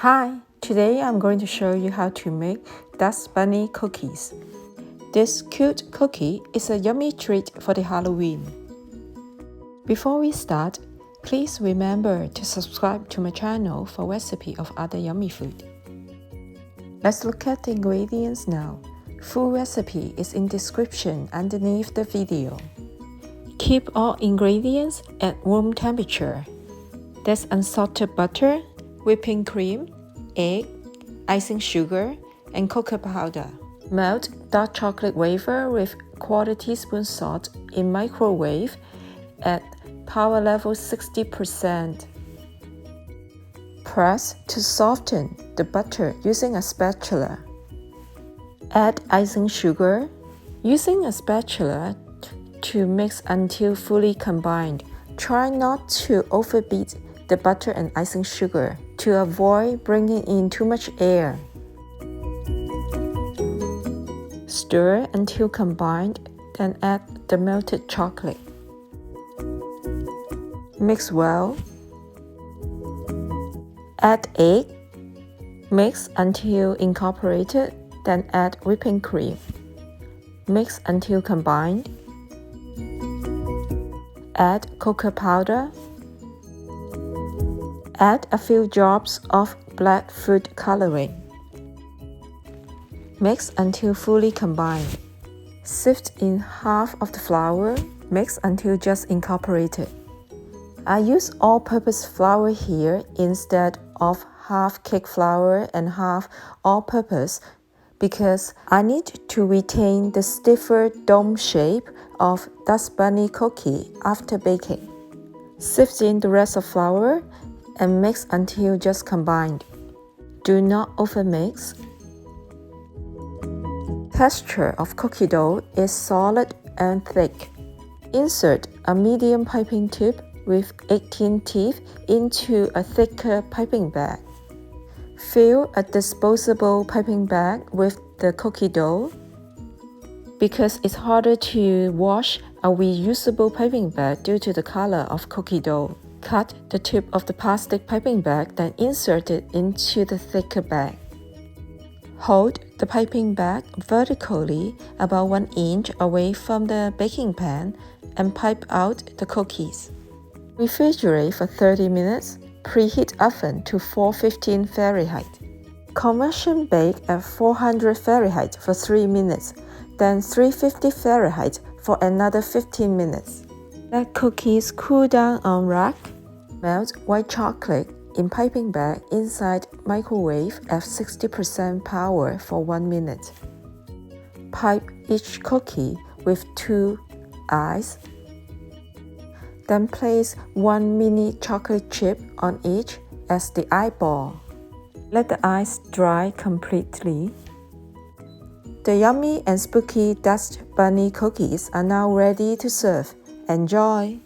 Hi, today I'm going to show you how to make dust bunny cookies. This cute cookie is a yummy treat for the Halloween. Before we start, please remember to subscribe to my channel for recipe of other yummy food. Let's look at the ingredients now. Full recipe is in description underneath the video. Keep all ingredients at room temperature. There's unsalted butter, whipping cream, egg, icing sugar, and cocoa powder. Melt dark chocolate wafer with 1/4 teaspoon salt in microwave at power level 60%. Press to soften the butter using a spatula. Add icing sugar, using a spatula to mix until fully combined. Try not to overbeat the butter and icing sugar to avoid bringing in too much air. Stir until combined, then add the melted chocolate. Mix well. Add egg. Mix until incorporated, then add whipping cream. Mix until combined. Add cocoa powder. Add a few drops of black food coloring. Mix until fully combined. Sift in half of the flour. Mix until just incorporated. I use all-purpose flour here instead of half cake flour and half all-purpose because I need to retain the stiffer dome shape of dust bunny cookie after baking. Sift in the rest of flour and mix until just combined. Do not overmix. Texture of cookie dough is solid and thick. Insert a medium piping tube with 18 teeth into a thicker piping bag. Fill a disposable piping bag with the cookie dough. Because it's harder to wash a reusable piping bag due to the color of cookie dough. Cut the tip of the plastic piping bag, then insert it into the thicker bag. Hold the piping bag vertically about 1 inch away from the baking pan and pipe out the cookies. Refrigerate for 30 minutes. Preheat oven to 415 Fahrenheit. Convection bake at 400 Fahrenheit for 3 minutes, then 350 Fahrenheit for another 15 minutes. Let cookies cool down on rack. Melt white chocolate in piping bag inside microwave at 60% power for 1 minute. Pipe each cookie with 2 eyes. Then place 1 mini chocolate chip on each as the eyeball. Let the eyes dry completely. The yummy and spooky dust bunny cookies are now ready to serve. Enjoy!